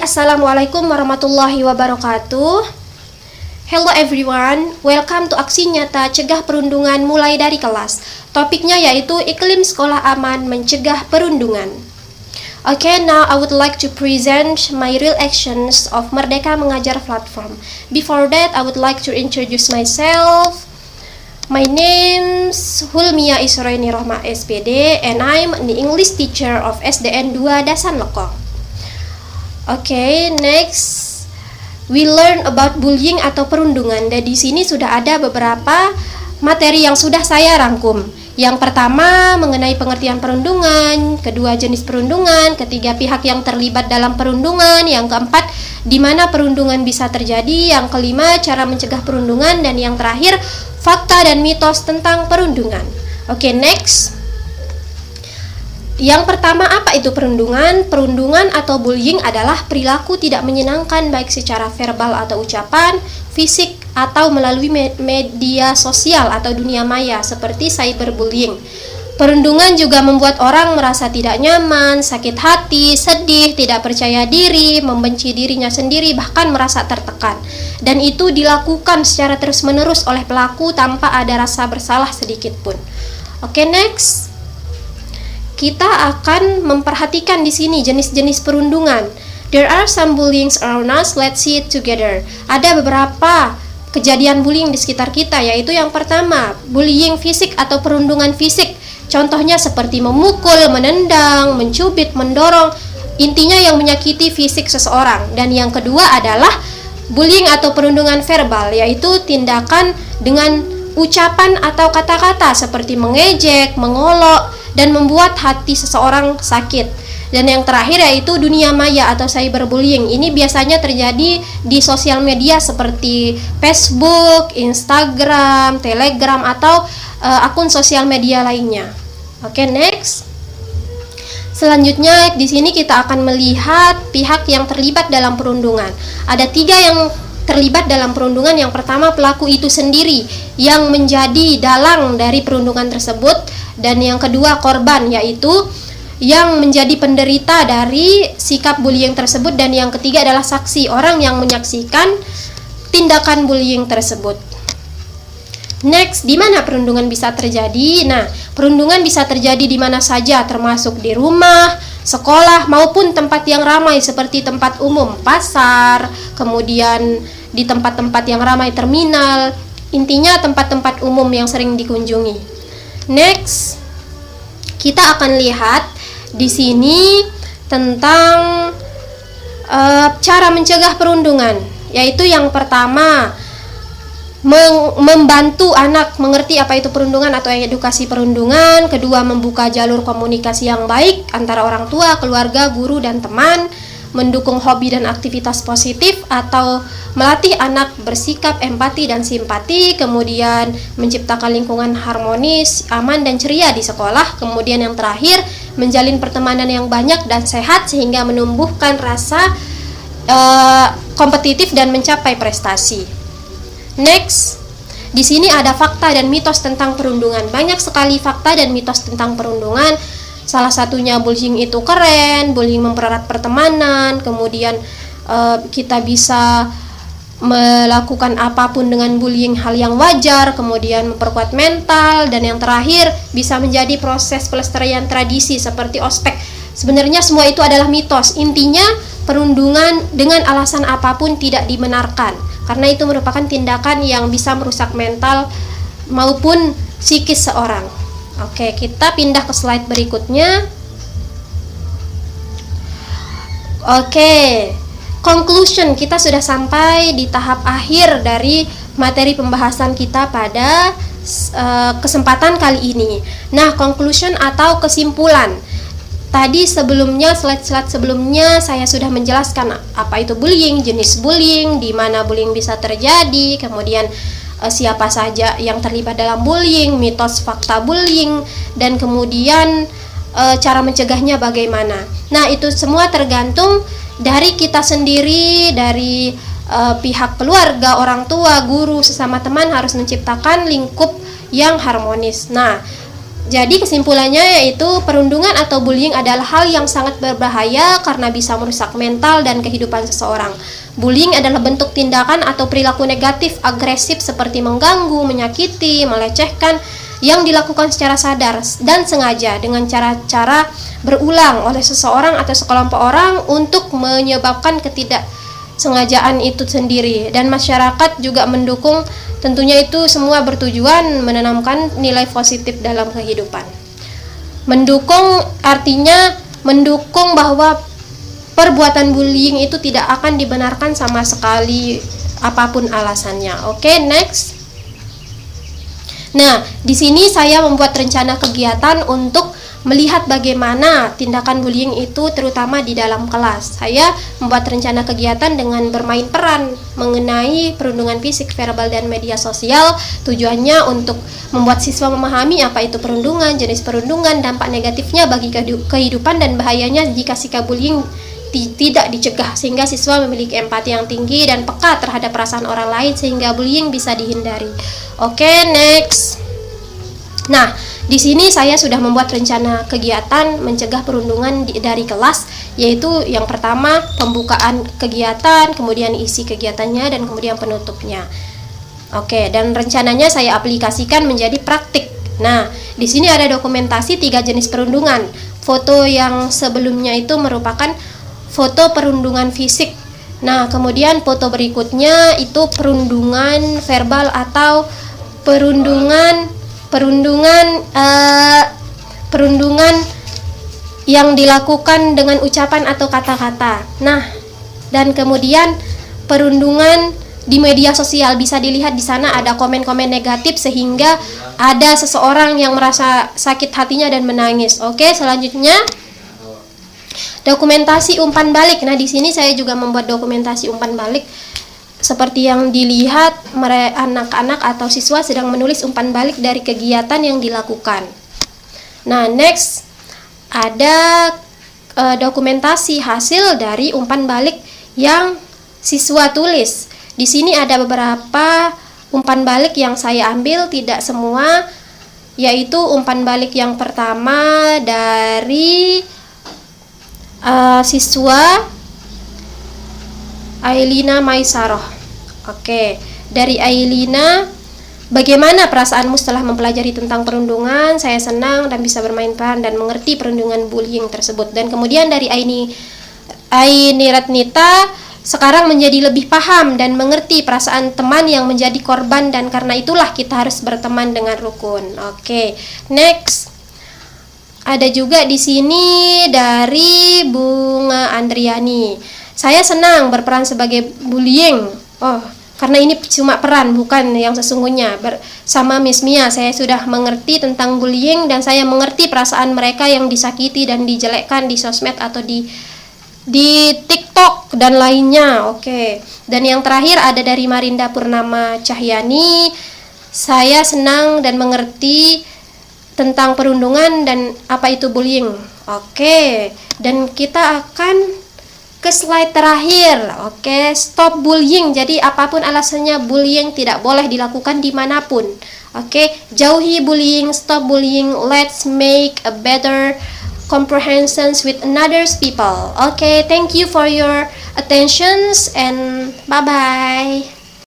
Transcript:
Assalamualaikum warahmatullahi wabarakatuh. Hello everyone, welcome to Aksi Nyata Cegah Perundungan mulai dari kelas. Topiknya yaitu iklim sekolah aman mencegah perundungan. Okay, now I would like to present my real actions of Merdeka Mengajar platform. Before that, I would like to introduce myself. My name's Hulmia Isroini Rohma SPD and I'm an English teacher of SDN 2 Dasan Lekong. Okay, next we learn about bullying atau perundungan. Dan di sini sudah ada beberapa materi yang sudah saya rangkum. Yang pertama mengenai pengertian perundungan, kedua jenis perundungan, ketiga pihak yang terlibat dalam perundungan, yang keempat di mana perundungan bisa terjadi, yang kelima cara mencegah perundungan, dan yang terakhir fakta dan mitos tentang perundungan. Oke, next. Yang pertama, apa itu perundungan? Perundungan atau bullying adalah perilaku tidak menyenangkan baik secara verbal atau ucapan, fisik, atau melalui media sosial atau dunia maya seperti cyberbullying. Perundungan juga membuat orang merasa tidak nyaman, sakit hati, sedih, tidak percaya diri, membenci dirinya sendiri, bahkan merasa tertekan. Dan itu dilakukan secara terus-menerus oleh pelaku tanpa ada rasa bersalah sedikit pun. Oke, next. Kita akan memperhatikan di sini jenis-jenis perundungan. There are some bullying around us, let's see it together. Ada beberapa kejadian bullying di sekitar kita, yaitu yang pertama, bullying fisik atau perundungan fisik. Contohnya seperti memukul, menendang, mencubit, mendorong, intinya yang menyakiti fisik seseorang. Dan yang kedua adalah bullying atau perundungan verbal, yaitu tindakan dengan ucapan atau kata-kata seperti mengejek, mengolok, dan membuat hati seseorang sakit. Dan yang terakhir yaitu dunia maya atau cyberbullying. Ini biasanya terjadi di sosial media seperti Facebook, Instagram, Telegram, atau akun sosial media lainnya. Oke, next. Selanjutnya di sini kita akan melihat pihak yang terlibat dalam perundungan. Ada 3 yang terlibat dalam perundungan. Yang pertama, pelaku itu sendiri yang menjadi dalang dari perundungan tersebut. Dan yang kedua, korban, yaitu yang menjadi penderita dari sikap bullying tersebut. Dan yang ketiga adalah saksi, orang yang menyaksikan tindakan bullying tersebut. Next, di mana perundungan bisa terjadi? Nah, perundungan bisa terjadi di mana saja, termasuk di rumah, sekolah, maupun tempat yang ramai seperti tempat umum, pasar, kemudian di tempat-tempat yang ramai, terminal, intinya tempat-tempat umum yang sering dikunjungi. Next, kita akan lihat di sini tentang cara mencegah perundungan, yaitu yang pertama, membantu anak mengerti apa itu perundungan atau edukasi perundungan. Kedua, membuka jalur komunikasi yang baik antara orang tua, keluarga, guru, dan teman. Mendukung hobi dan aktivitas positif atau melatih anak bersikap empati dan simpati. Kemudian menciptakan lingkungan harmonis, aman, dan ceria di sekolah. Kemudian yang terakhir, menjalin pertemanan yang banyak dan sehat sehingga menumbuhkan rasa kompetitif dan mencapai prestasi. Next, di sini ada fakta dan mitos tentang perundungan. Banyak sekali fakta dan mitos tentang perundungan. Salah satunya bullying itu keren, bullying mempererat pertemanan, kemudian kita bisa melakukan apapun dengan bullying hal yang wajar, kemudian memperkuat mental, dan yang terakhir bisa menjadi proses pelestarian tradisi seperti ospek. Sebenarnya semua itu adalah mitos. Intinya perundungan dengan alasan apapun tidak dibenarkan, karena itu merupakan tindakan yang bisa merusak mental maupun psikis seorang. Oke, kita pindah ke slide berikutnya. Oke, conclusion, kita sudah sampai di tahap akhir dari materi pembahasan kita pada kesempatan kali ini. Nah, conclusion atau kesimpulan. Tadi sebelumnya, slide-slide sebelumnya saya sudah menjelaskan apa itu bullying, jenis bullying, di mana bullying bisa terjadi, kemudian siapa saja yang terlibat dalam bullying, mitos fakta bullying, dan kemudian cara mencegahnya bagaimana. Nah, itu semua tergantung dari kita sendiri, dari pihak keluarga, orang tua, guru, sesama teman harus menciptakan lingkup yang harmonis. Nah, Jadi kesimpulannya yaitu perundungan atau bullying adalah hal yang sangat berbahaya karena bisa merusak mental dan kehidupan seseorang. Bullying adalah bentuk tindakan atau perilaku negatif agresif seperti mengganggu, menyakiti, melecehkan yang dilakukan secara sadar dan sengaja dengan cara-cara berulang oleh seseorang atau sekelompok orang untuk menyebabkan ketidaksengajaan itu sendiri, dan masyarakat juga mendukung. Tentunya itu semua bertujuan menanamkan nilai positif dalam kehidupan. Mendukung artinya mendukung bahwa perbuatan bullying itu tidak akan dibenarkan sama sekali apapun alasannya. Oke, next. Nah, di sini saya membuat rencana kegiatan untuk melihat bagaimana tindakan bullying itu terutama di dalam kelas. Saya membuat rencana kegiatan dengan bermain peran mengenai perundungan fisik, verbal, dan media sosial. Tujuannya untuk membuat siswa memahami apa itu perundungan, jenis perundungan, dampak negatifnya bagi kehidupan, dan bahayanya jika sikap bullying tidak dicegah, sehingga siswa memiliki empati yang tinggi dan peka terhadap perasaan orang lain sehingga bullying bisa dihindari. Oke, next. Nah, di sini saya sudah membuat rencana kegiatan mencegah perundungan dari kelas, yaitu yang pertama pembukaan kegiatan, kemudian isi kegiatannya, dan kemudian penutupnya. Oke, dan rencananya saya aplikasikan menjadi praktik. Nah, di sini ada dokumentasi 3 jenis perundungan. Foto yang sebelumnya itu merupakan foto perundungan fisik. Nah, kemudian foto berikutnya itu perundungan verbal atau perundungan yang dilakukan dengan ucapan atau kata-kata. Nah, dan kemudian perundungan di media sosial, bisa dilihat di sana ada komen-komen negatif sehingga ada seseorang yang merasa sakit hatinya dan menangis. Oke, selanjutnya dokumentasi umpan balik. Nah, di sini saya juga membuat dokumentasi umpan balik. Seperti yang dilihat, anak-anak atau siswa sedang menulis umpan balik dari kegiatan yang dilakukan. Nah, next ada dokumentasi hasil dari umpan balik yang siswa tulis. Di sini ada beberapa umpan balik yang saya ambil, tidak semua, yaitu umpan balik yang pertama dari siswa Ailina Maisaroh. Oke, dari Ailina, bagaimana perasaanmu setelah mempelajari tentang perundungan? Saya senang dan bisa bermain peran dan mengerti perundungan bullying tersebut. Dan kemudian dari Aini Ratnita, sekarang menjadi lebih paham dan mengerti perasaan teman yang menjadi korban, dan karena itulah kita harus berteman dengan rukun. Oke, next. Ada juga di sini dari Bunga Andriani. Saya senang berperan sebagai bullying. Karena ini cuma peran, bukan yang sesungguhnya. Bersama Miss Mia, saya sudah mengerti tentang bullying dan saya mengerti perasaan mereka yang disakiti dan dijelekkan di sosmed atau di TikTok dan lainnya. Oke. Dan yang terakhir ada dari Marinda Purnama Cahyani. Saya senang dan mengerti tentang perundungan dan apa itu bullying. Oke. Dan kita akan ke slide terakhir. Oke, stop bullying. Jadi apapun alasannya, bullying tidak boleh dilakukan dimanapun. Oke, jauhi bullying, stop bullying. Let's make a better comprehensions with another's people. Okay, thank you for your attentions and bye bye.